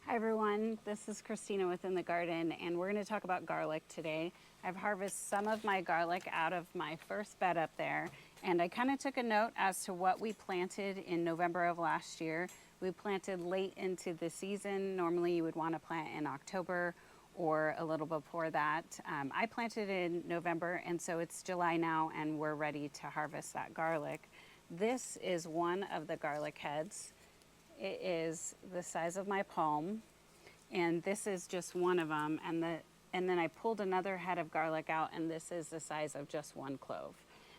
Hi everyone, this is Christina with In the Garden, and we're going to talk about garlic today. I've harvested some of my garlic out of my first bed up there, and I kind of took a note as to what we planted in November of last year. We planted late into the season. Normally you would want to plant in October or a little before that. I planted in November, and so it's July now, and we're ready to harvest that garlic. This is one of the garlic heads. It is the size of my palm, and this is just one of them. And then I pulled another head of garlic out, and this is the size of just one clove.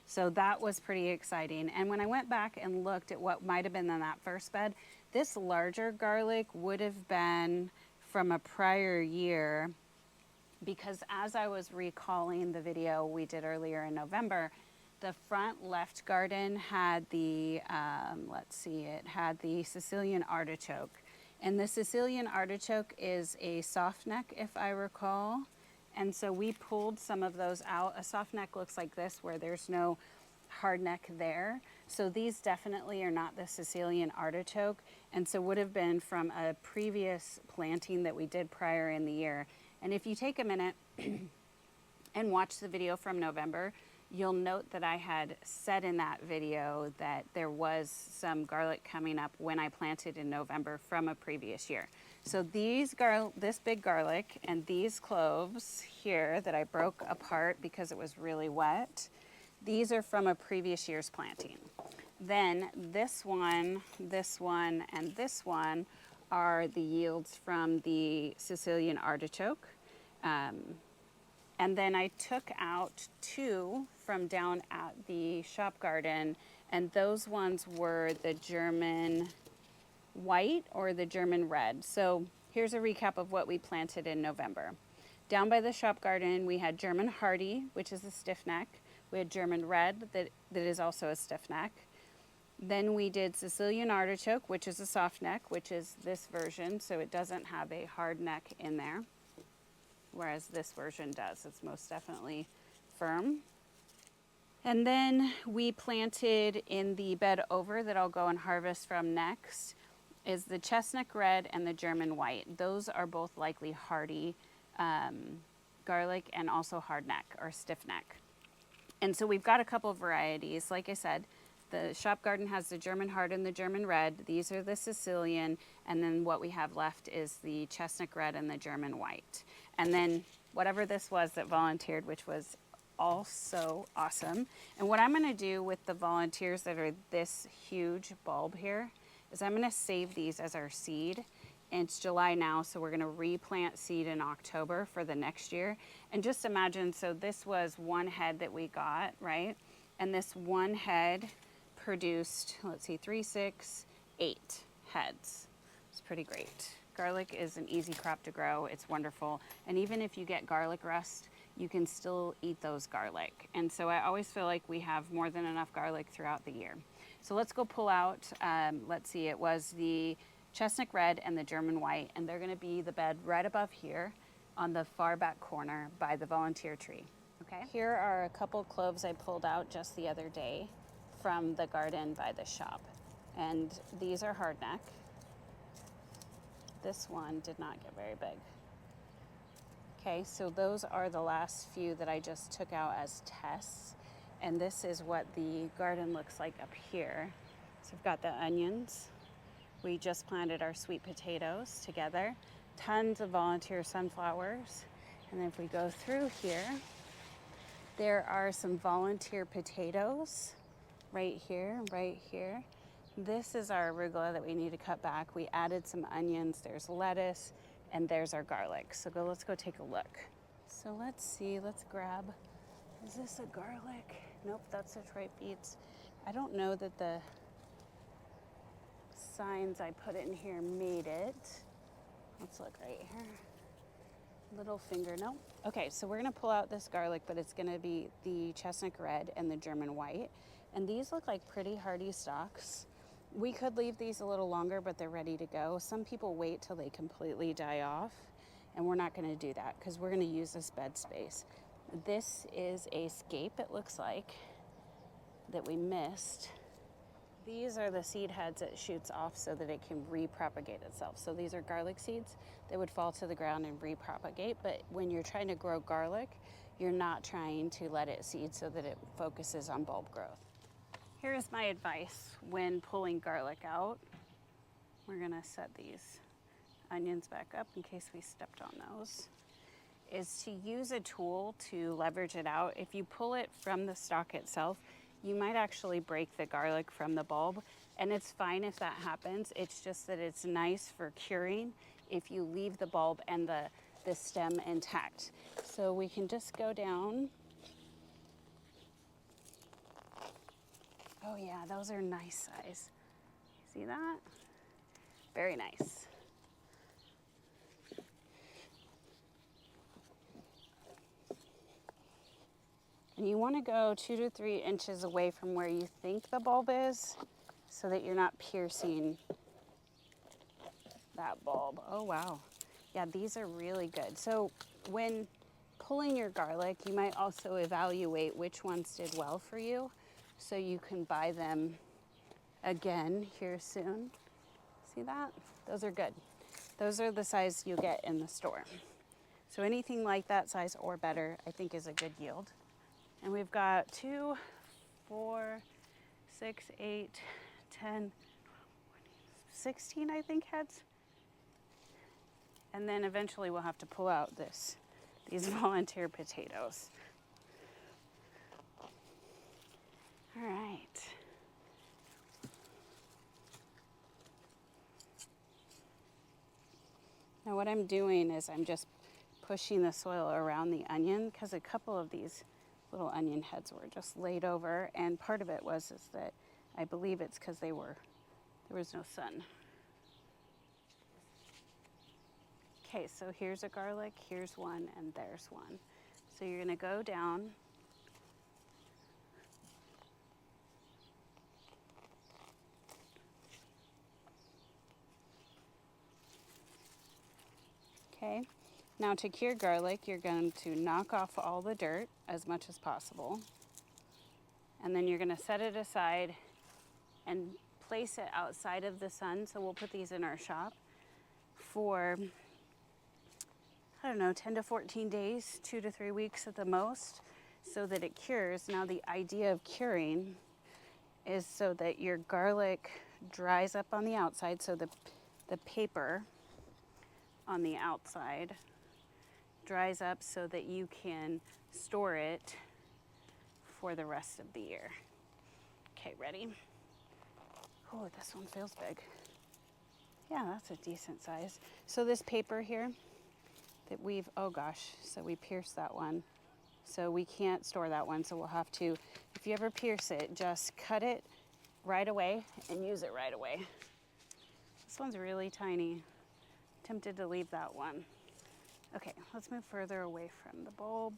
So that was pretty exciting. And when I went back and looked at what might have been in that first bed, this larger garlic would have been from a prior year, because as I was recalling the video we did earlier in November, the front left garden had the, it had the Sicilian artichoke. And the Sicilian artichoke is a soft neck, if I recall. And so we pulled some of those out. A soft neck looks like this, where there's no hard neck there. So these definitely are not the Sicilian artichoke, and so would have been from a previous planting that we did prior in the year. And if you take a minute and watch the video from November, you'll note that I had said in that video that there was some garlic coming up when I planted in November from a previous year. So this big garlic and these cloves here that I broke apart because it was really wet, these are from a previous year's planting. Then this one, and this one are the yields from the Sicilian artichoke. And then I took out two from down at the shop garden, and those ones were the German white or the German red. So here's a recap of what we planted in November. Down by the shop garden, we had German hardy, which is a stiff neck. We had German red, that is also a stiff neck. Then we did Sicilian artichoke, which is a soft neck, which is this version, so it doesn't have a hard neck in there, whereas this version does. It's most definitely firm. And then we planted in the bed over that I'll go and harvest from next is the chestnut red and the German white. Those are both likely hardy garlic and also hard neck or stiff neck. And so we've got a couple varieties. Like I said, the shop garden has the German hard and the German red. These are the Sicilian. And then what we have left is the chestnut red and the German white. And then whatever this was that volunteered, which was also awesome. And what I'm going to do with the volunteers that are this huge bulb here is I'm going to save these as our seed. And it's July now, so we're going to replant seed in October for the next year. And just imagine, so this was one head that we got, right? And this one head produced, let's see, 3, 6, 8 heads. It's pretty great. Garlic is an easy crop to grow. It's wonderful. And even if you get garlic rust, you can still eat those garlic. And so I always feel like we have more than enough garlic throughout the year. So let's go pull out, let's see, it was the chestnut red and the German white, and they're going to be the bed right above here on the far back corner by the volunteer tree. Okay. Here are a couple cloves I pulled out just the other day from the garden by the shop, and these are hard neck. This one did not get very big. Okay, so those are the last few that I just took out as tests, and this is what the garden looks like up here. So I've got the onions. We just planted our sweet potatoes together, tons of volunteer sunflowers. And then if we go through here, there are some volunteer potatoes right here, right here. This is our arugula that we need to cut back. We added some onions, there's lettuce, and there's our garlic. So let's go take a look. So let's see, let's grab, is this a garlic? Nope, that's Detroit beets. I don't know that the signs I put in here made it. Let's look right here. Little finger, no. Okay, so we're gonna pull out this garlic, but it's gonna be the chestnut red and the German white. And these look like pretty hardy stalks. We could leave these a little longer, but they're ready to go. Some people wait till they completely die off, and we're not gonna do that because we're gonna use this bed space. This is a scape, it looks like, that we missed These are the seed heads it shoots off so that it can repropagate itself. So these are garlic seeds that would fall to the ground and repropagate. But when you're trying to grow garlic, you're not trying to let it seed so that it focuses on bulb growth. Here's my advice when pulling garlic out. We're gonna set these onions back up in case we stepped on those. Is to use a tool to leverage it out. If you pull it from the stalk itself, you might actually break the garlic from the bulb, and it's fine if that happens. It's just that it's nice for curing if you leave the bulb and the stem intact. So we can just go down. Oh yeah, those are nice size. See that? Very nice. And you want to go 2 to 3 inches away from where you think the bulb is so that you're not piercing that bulb. Oh wow. Yeah, these are really good. So when pulling your garlic, you might also evaluate which ones did well for you so you can buy them again here soon. See that? Those are good. Those are the size you get in the store. So anything like that size or better, I think is a good yield. And we've got 2, 4, 6, 8, 10, 16, I think, heads. And then eventually we'll have to pull out these volunteer potatoes. All right. Now what I'm doing is I'm just pushing the soil around the onion because a couple of these little onion heads were just laid over, and part of it is that I believe it's because there was no sun. Okay, so here's a garlic, here's one, and there's one. So you're gonna go down. Okay, now to cure garlic, you're going to knock off all the dirt as much as possible. And then you're gonna set it aside and place it outside of the sun. So we'll put these in our shop for, I don't know, 10 to 14 days, 2 to 3 weeks at the most, so that it cures. Now the idea of curing is so that your garlic dries up on the outside, so the paper on the outside dries up so that you can store it for the rest of the year. Okay, ready? Oh, this one feels big. Yeah, that's a decent size. So this paper here that oh gosh, so we pierced that one. So we can't store that one, so we'll have to, if you ever pierce it, just cut it right away and use it right away. This one's really tiny. Tempted to leave that one. Okay, let's move further away from the bulb.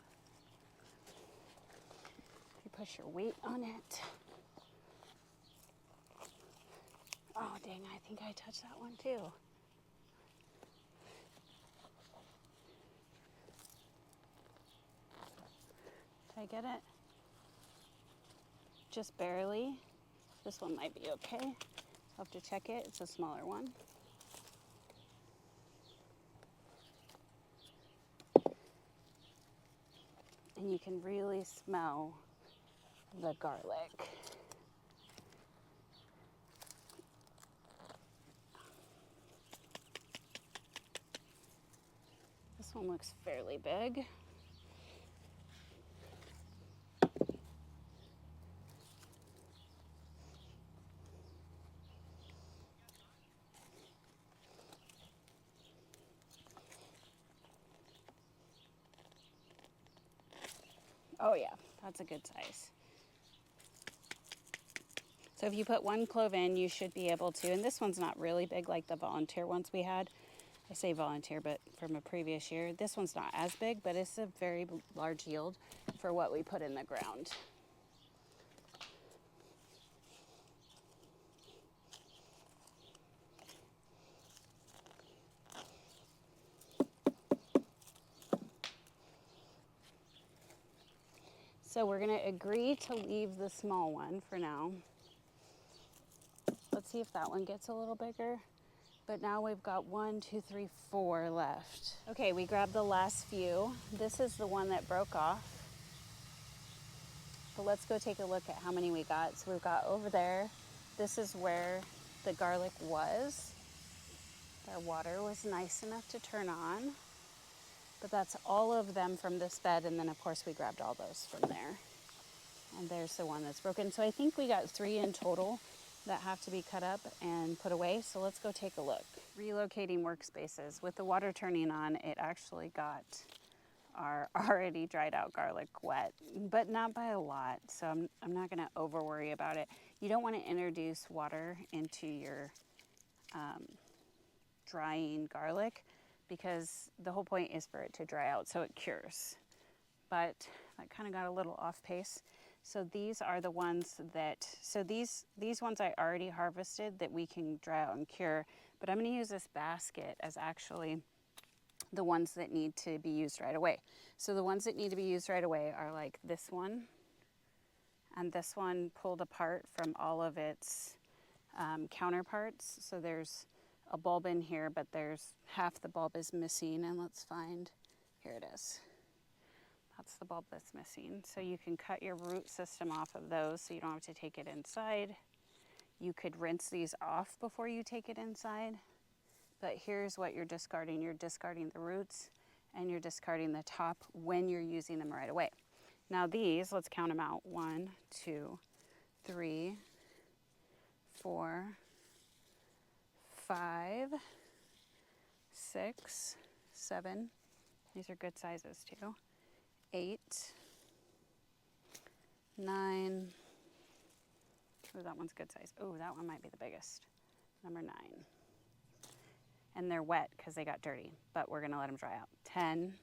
You push your weight on it. Oh dang, I think I touched that one too. Did I get it? Just barely. This one might be okay. I'll have to check it. It's a smaller one. And you can really smell the garlic. This one looks fairly big. Oh yeah, that's a good size. So if you put 1 clove in, you should be able to, and this one's not really big like the volunteer ones we had. I say volunteer, but from a previous year. This one's not as big, but it's a very large yield for what we put in the ground. So we're gonna agree to leave the small one for now. Let's see if that one gets a little bigger. But now we've got 1, 2, 3, 4 left. Okay, we grabbed the last few. This is the one that broke off. But let's go take a look at how many we got. So we've got over there, this is where the garlic was. Our water was nice enough to turn on. But that's all of them from this bed, and then of course we grabbed all those from there. And there's the one that's broken. So I think we got 3 in total that have to be cut up and put away. So let's go take a look. Relocating workspaces. With the water turning on, it actually got our already dried out garlic wet, but not by a lot. So I'm not gonna over worry about it. You don't wanna introduce water into your drying garlic because the whole point is for it to dry out so it cures. But I kind of got a little off pace. So these are the ones that, so these ones I already harvested that we can dry out and cure, but I'm gonna use this basket as actually the ones that need to be used right away. So the ones that need to be used right away are like this one and this one pulled apart from all of its counterparts. So there's a bulb in here, but there's half the bulb is missing, and let's find, here it is. That's the bulb that's missing. So you can cut your root system off of those so you don't have to take it inside. You could rinse these off before you take it inside. But here's what you're discarding. You're discarding the roots and you're discarding the top when you're using them right away. Now these, let's count them out. 1, 2, 3, 4, 5, 6, 7. These are good sizes too. 8, 9. Oh, that one's good size. Oh, that one might be the biggest. Number 9. And they're wet because they got dirty, but we're gonna let them dry out. 10,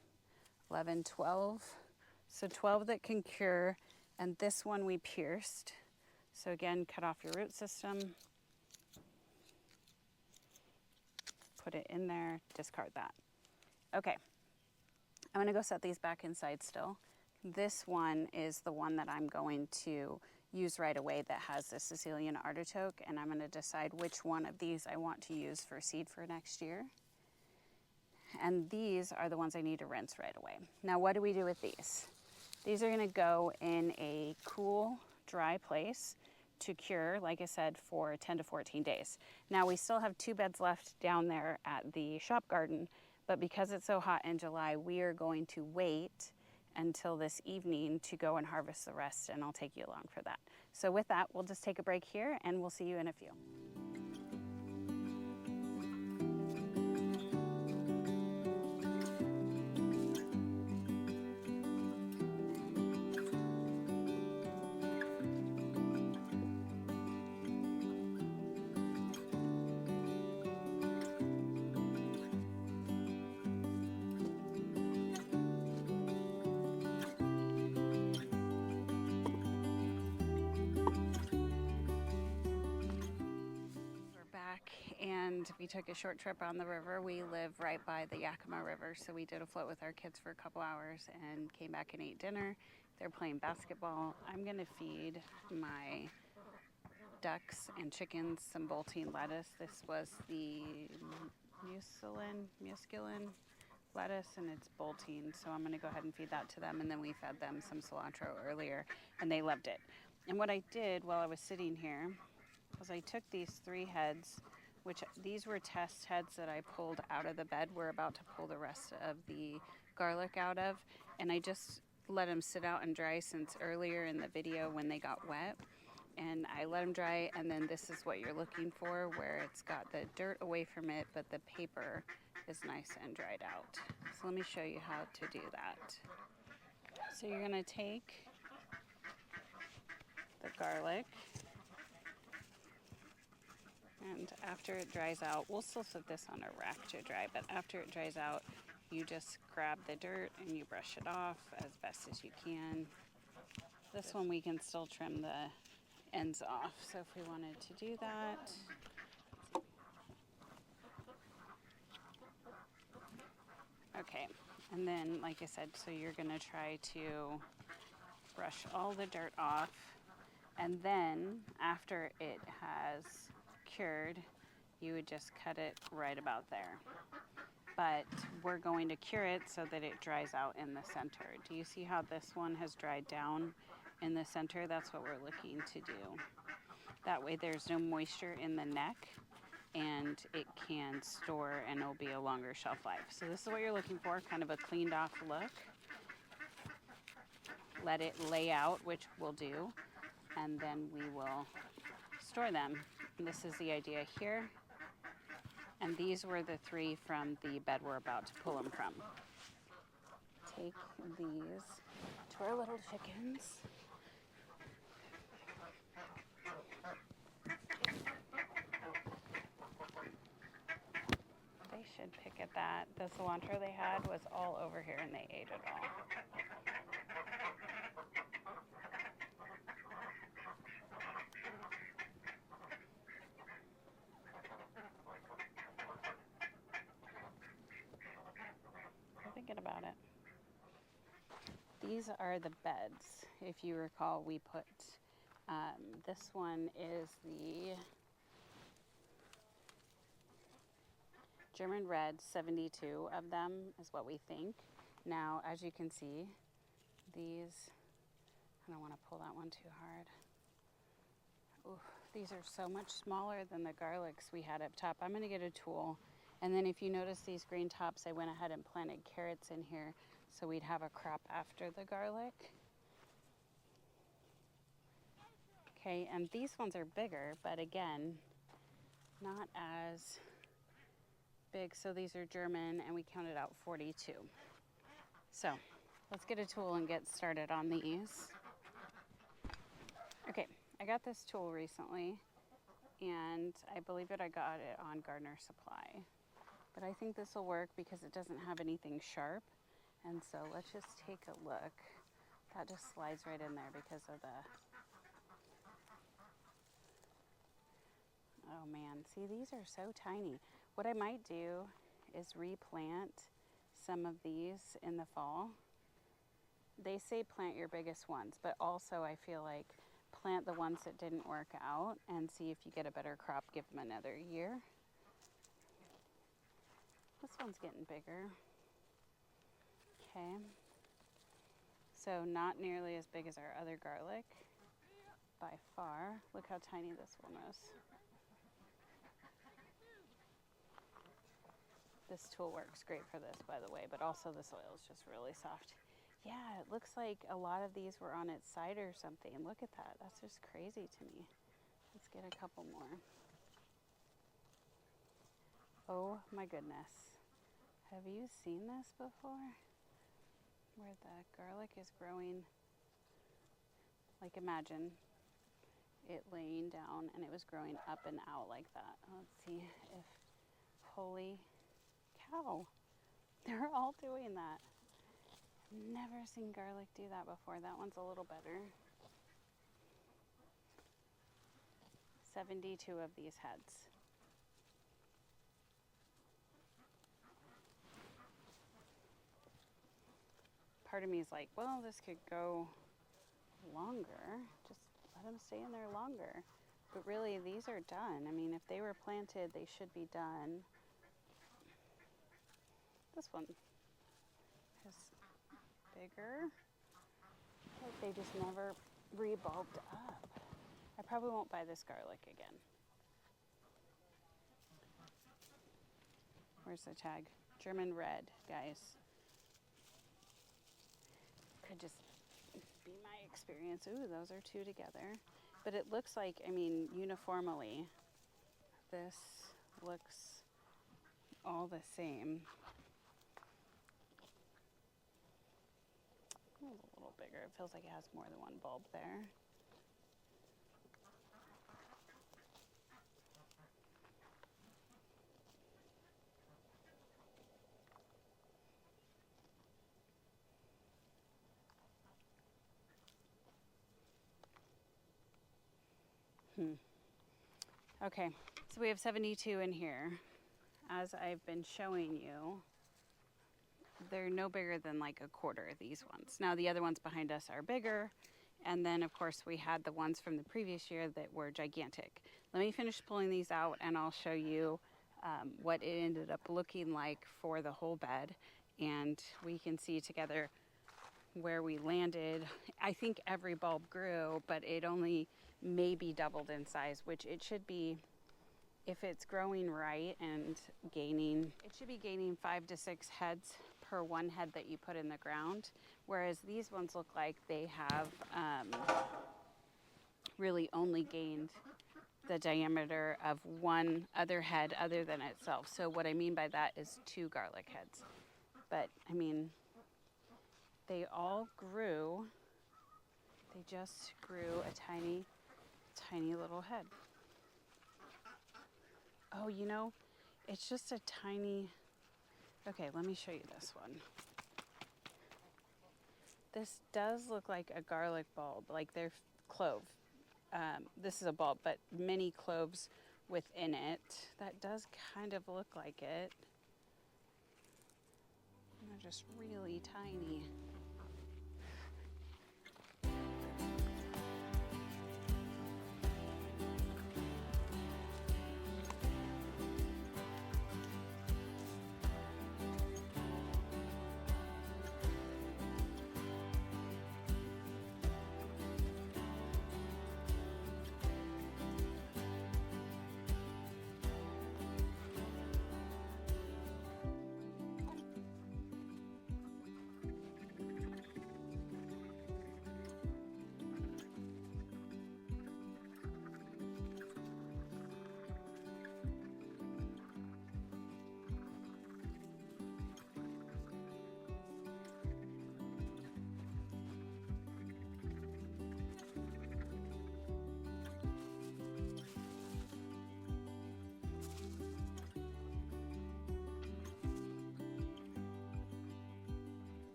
11, 12. So 12 that can cure, and this one we pierced. So again, cut off your root system, put it in there, discard that. Okay. I'm gonna go set these back inside still. This one is the one that I'm going to use right away that has the Sicilian artichoke, and I'm gonna decide which one of these I want to use for seed for next year. And these are the ones I need to rinse right away. Now what do we do with these? These are gonna go in a cool, dry place to cure, like I said, for 10 to 14 days. Now we still have 2 beds left down there at the shop garden, but because it's so hot in July, we are going to wait until this evening to go and harvest the rest, and I'll take you along for that. So with that, we'll just take a break here and we'll see you in a few. And we took a short trip on the river. We live right by the Yakima River, so we did a float with our kids for a couple hours and came back and ate dinner. They're playing basketball. I'm gonna feed my ducks and chickens some bolting lettuce. This was the musculin lettuce, and it's bolting, so I'm gonna go ahead and feed that to them, and then we fed them some cilantro earlier, and they loved it. And what I did while I was sitting here was I took these 3 heads, which these were test heads that I pulled out of the bed. We're about to pull the rest of the garlic out of, and I just let them sit out and dry since earlier in the video when they got wet. And I let them dry, and then this is what you're looking for, where it's got the dirt away from it, but the paper is nice and dried out. So let me show you how to do that. So you're gonna take the garlic, and after it dries out, we'll still set this on a rack to dry, but after it dries out, you just grab the dirt and you brush it off as best as you can. This one we can still trim the ends off, so if we wanted to do that. Okay, and then like I said, so you're gonna try to brush all the dirt off, and then after it has cured, you would just cut it right about there. But we're going to cure it so that it dries out in the center. Do you see how this one has dried down in the center? That's what we're looking to do. That way there's no moisture in the neck and it can store and it'll be a longer shelf life. So this is what you're looking for, kind of a cleaned off look. Let it lay out, which we'll do, and then we will store them. And this is the idea here. And these were the 3 from the bed we're about to pull them from. Take these to our little chickens. They should pick at that. The cilantro they had was all over here and they ate it all. Thinking about it. These are the beds. If you recall, we put, this one is the German red, 72 of them is what we think. Now, as you can see, these, I don't want to pull that one too hard. Ooh, these are so much smaller than the garlics we had up top. I'm going to get a tool. And then if you notice these green tops, I went ahead and planted carrots in here so we'd have a crop after the garlic. Okay, and these ones are bigger, but again, not as big. So these are German and we counted out 42. So let's get a tool and get started on these. Okay, I got this tool recently and I believe that I got it on Gardener Supply. But I think this will work because it doesn't have anything sharp. And so let's just take a look. That just slides right in there because of the... Oh man, see, these are so tiny. What I might do is replant some of these in the fall. They say plant your biggest ones, but also I feel like plant the ones that didn't work out and see if you get a better crop, give them another year. This one's getting bigger. Okay. So not nearly as big as our other garlic by far. Look how tiny this one is. This tool works great for this, by the way, but also the soil is just really soft. Yeah, it looks like a lot of these were on its side or something. Look at that. That's just crazy to me. Let's get a couple more. Oh my goodness. Have you seen this before? Where the garlic is growing, like imagine it laying down and it was growing up and out like that. Let's see if, holy cow, they're all doing that. Never seen garlic do that before. That one's a little better. 72 of these heads. Part of me is like, well, this could go longer. Just let them stay in there longer. But really, these are done. I mean, if they were planted, they should be done. This one is bigger. Like they just never rebulbed up. I probably won't buy this garlic again. Where's the tag? German red, guys. Could just be my experience. Ooh, those are 2 together. But it looks like, I mean, uniformly, this looks all the same. It's a little bigger. It feels like it has more than one bulb there. Okay, so we have 72 in here. As I've been showing you, they're no bigger than like a quarter of these ones. Now the other ones behind us are bigger, And then of course we had the ones from the previous year that were gigantic. Let me finish pulling these out and I'll show you what it ended up looking like for the whole bed. And we can see together where we landed. I think every bulb grew, but it only maybe doubled in size, which it should be. If it's growing right and gaining, it should be gaining 5 to 6 heads per one head that you put in the ground. Whereas these ones look like they have really only gained the diameter of one other head other than itself. So what I mean by that is 2 garlic heads. But I mean, they all grew. They just grew a tiny, tiny little head. Oh, you know, it's just a tiny, okay, let me show you this one. This does look like a garlic bulb, like they're clove. This is a bulb, but many cloves within it. That does kind of look like it. And they're just really tiny.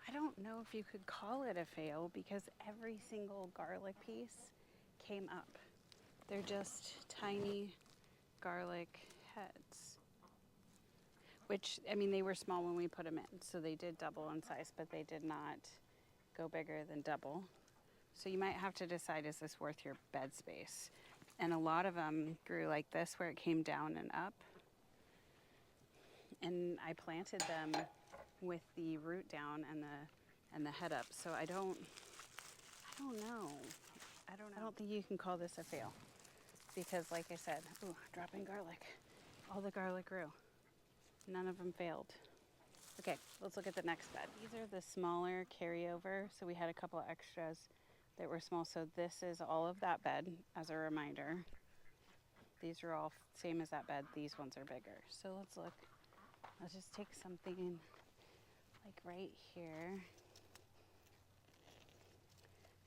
I don't know if you could call it a fail because every single garlic piece came up. They're just tiny garlic heads. Which, I mean, they were small when we put them in, so they did double in size, but they did not go bigger than double. So you might have to decide, is this worth your bed space? And a lot of them grew like this, where it came down and up. And I planted them with the root down and the head up. So I don't know. I don't think you can call this a fail, because like I said, ooh, dropping garlic. All the garlic grew. None of them failed. Okay, let's look at the next bed. These are the smaller carryover. So we had a couple of extras that were small. So this is all of that bed as a reminder. These are all same as that bed. These ones are bigger. So let's look. I'll just take something like right here.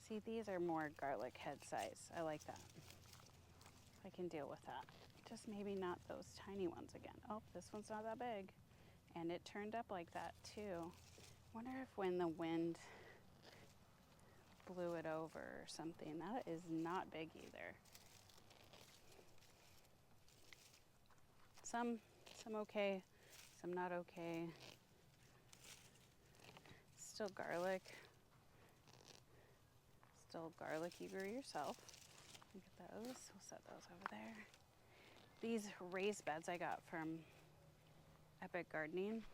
See, these are more garlic head size. I like that. I can deal with that. Just maybe not those tiny ones again. Oh, this one's not that big. And it turned up like that too. Wonder if when the wind blew it over or something. That is not big either. Some okay, some not okay. Still garlic. Still garlic you grew yourself. Look at those. We'll set those over there. These raised beds I got from Epic Gardening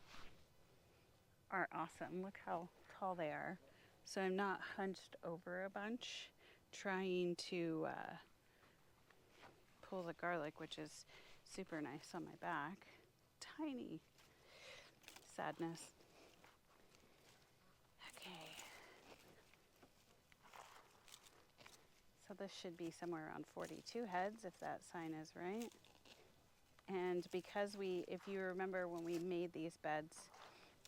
are awesome. Look how tall they are. So I'm not hunched over a bunch trying to pull the garlic, which is super nice on my back. Tiny. Sadness. Okay. So this should be somewhere around 42 heads, if that sign is right. And because if you remember when we made these beds,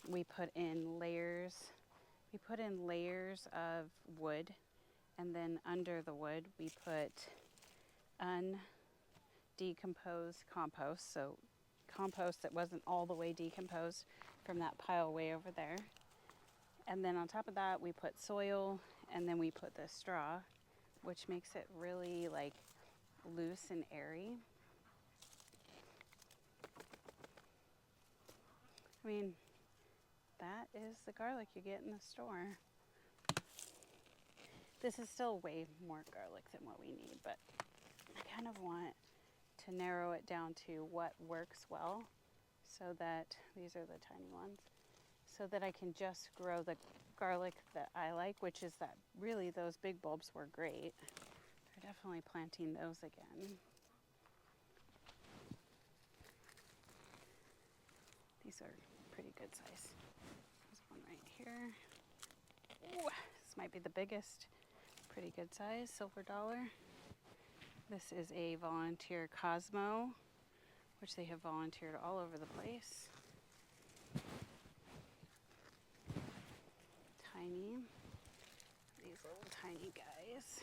we put in layers. We put in layers of wood, and then under the wood we put undecomposed compost. So compost that wasn't all the way decomposed from that pile way over there. And then on top of that we put soil, and then we put the straw, which makes it really like loose and airy. I mean, that is the garlic you get in the store. This is still way more garlic than what we need, but I kind of want to narrow it down to what works well so that, these are the tiny ones, so that I can just grow the garlic that I like, which is that really those big bulbs were great. They're definitely planting those again. These are pretty good size. There's one right here. Ooh, this might be the biggest. Pretty good size, silver dollar. This is a volunteer Cosmo, which they have volunteered all over the place. Tiny. These little tiny guys.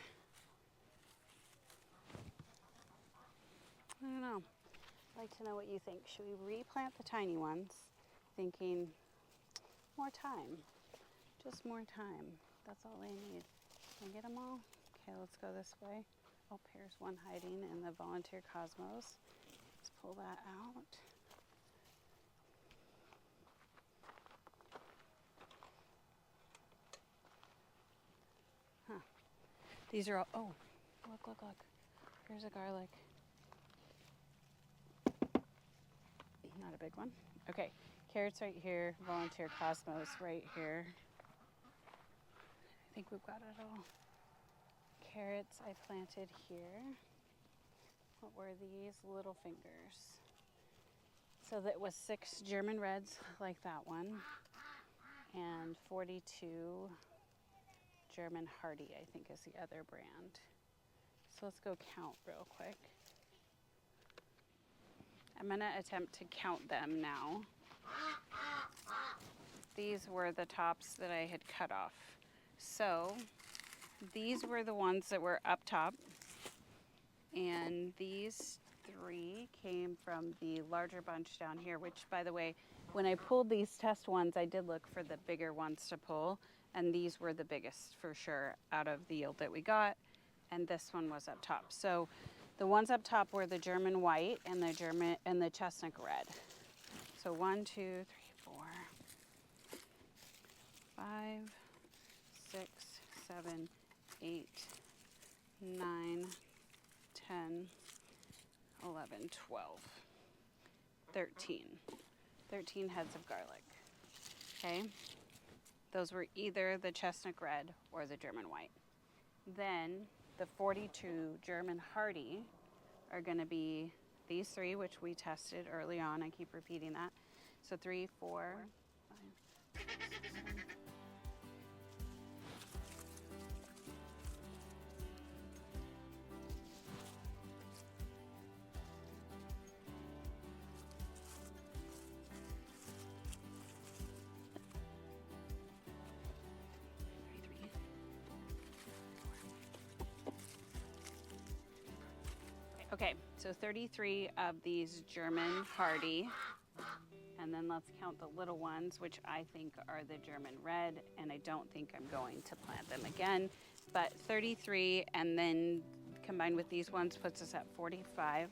I don't know. I'd like to know what you think. Should we replant the tiny ones? Thinking more time. Just more time. That's all they need. Can I get them all? Okay, let's go this way. Oh, here's one hiding in the volunteer Cosmos. Let's pull that out. Huh. These are all, oh, look, look, look. Here's a garlic. Not a big one. Okay, carrots right here, volunteer Cosmos right here. I think we've got it all. Carrots I planted here. What were these? Little fingers. So that was 6 German Reds like that one, and 42 German Hardy, I think is the other brand. So let's go count real quick. I'm gonna attempt to count them now. These were the tops that I had cut off. So these were the ones that were up top, and these 3 came from the larger bunch down here, which, by the way, when I pulled these test ones, I did look for the bigger ones to pull, and these were the biggest for sure out of the yield that we got, and this one was up top. So the ones up top were the German white and the chestnut red. So 1, 2, 3, 4, 5, 6, 7, 8, 9, 10, 11, 12, 13. 13 heads of garlic. Okay? Those were either the chestnut red or the German white. Then the 42 German Hardy are going to be these 3, which we tested early on. I keep repeating that. So 3, 4, 5, 6, 7. Okay, so 33 of these German Hardy, and then let's count the little ones, which I think are the German Red, and I don't think I'm going to plant them again, but 33, and then combined with these ones puts us at 45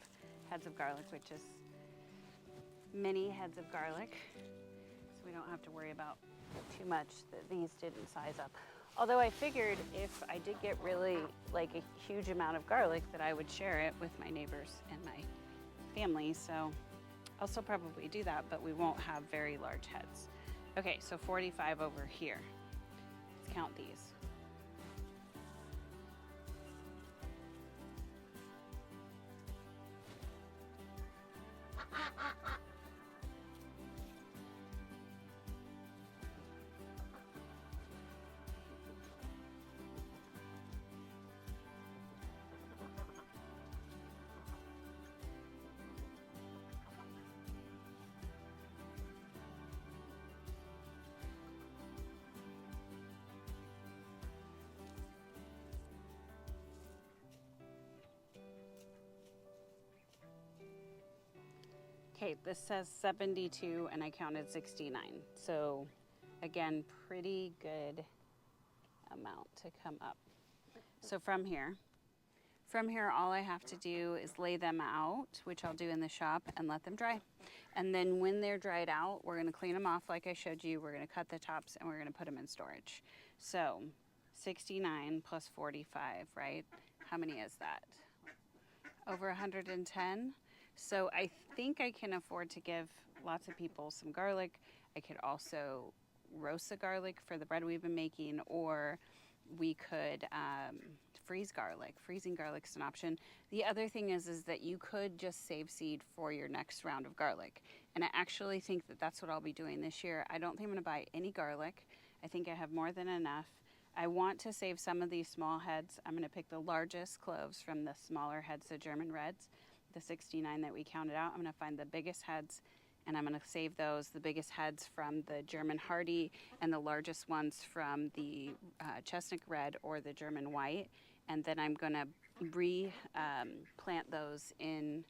heads of garlic, which is many heads of garlic, so we don't have to worry about too much that these didn't size up. Although I figured if I did get really like a huge amount of garlic that I would share it with my neighbors and my family. So I'll still probably do that, but we won't have very large heads. Okay, so 45 over here. Let's count these. Okay, this says 72 and I counted 69. So again, pretty good amount to come up. So from here, all I have to do is lay them out, which I'll do in the shop, and let them dry. And then when they're dried out, we're gonna clean them off like I showed you. We're gonna cut the tops and we're gonna put them in storage. So 69 plus 45, right? How many is that? Over 110. So I think I can afford to give lots of people some garlic. I could also roast the garlic for the bread we've been making, or we could freeze garlic. Freezing garlic is an option. The other thing is that you could just save seed for your next round of garlic. And I actually think that that's what I'll be doing this year. I don't think I'm going to buy any garlic. I think I have more than enough. I want to save some of these small heads. I'm going to pick the largest cloves from the smaller heads, the German reds, the 69 that we counted out. I'm going to find the biggest heads, and I'm going to save those, the biggest heads from the German hardy and the largest ones from the chestnut red or the German white. And then I'm going to plant those in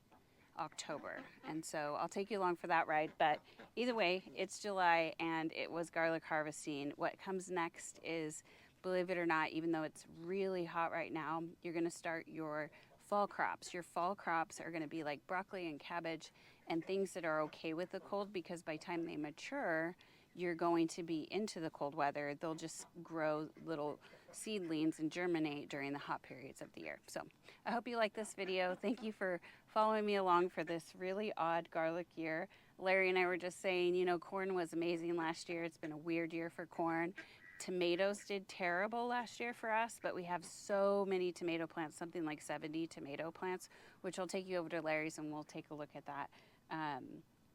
October. And so I'll take you along for that ride. But either way, it's July and it was garlic harvesting. What comes next is, believe it or not, even though it's really hot right now, you're going to start your fall crops. Your fall crops are going to be like broccoli and cabbage and things that are okay with the cold, because by the time they mature, you're going to be into the cold weather. They'll just grow little seedlings and germinate during the hot periods of the year. So I hope you like this video. Thank you for following me along for this really odd garlic year. Larry and I were just saying, you know, corn was amazing last year. It's been a weird year for corn. Tomatoes did terrible last year for us, but we have so many tomato plants, something like 70 tomato plants, which I'll take you over to Larry's and we'll take a look at that.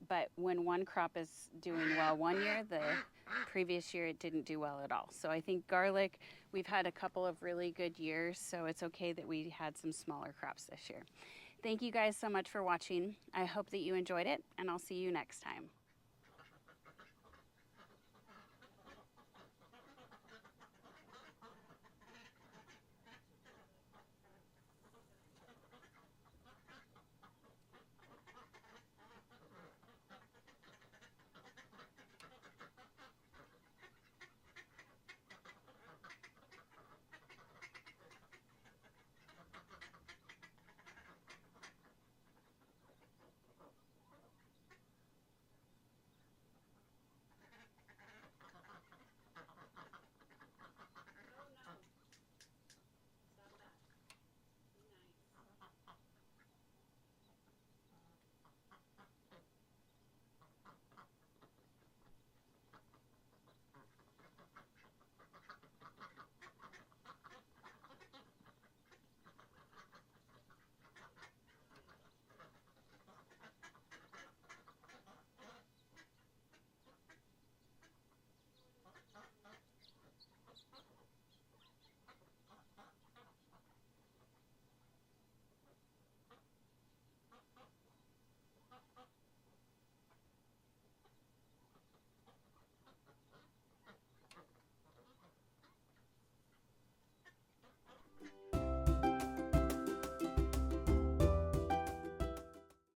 But when one crop is doing well one year, the previous year it didn't do well at all. So I think garlic, we've had a couple of really good years, so it's okay that we had some smaller crops this year. Thank you guys so much for watching. I hope that you enjoyed it, and I'll see you next time.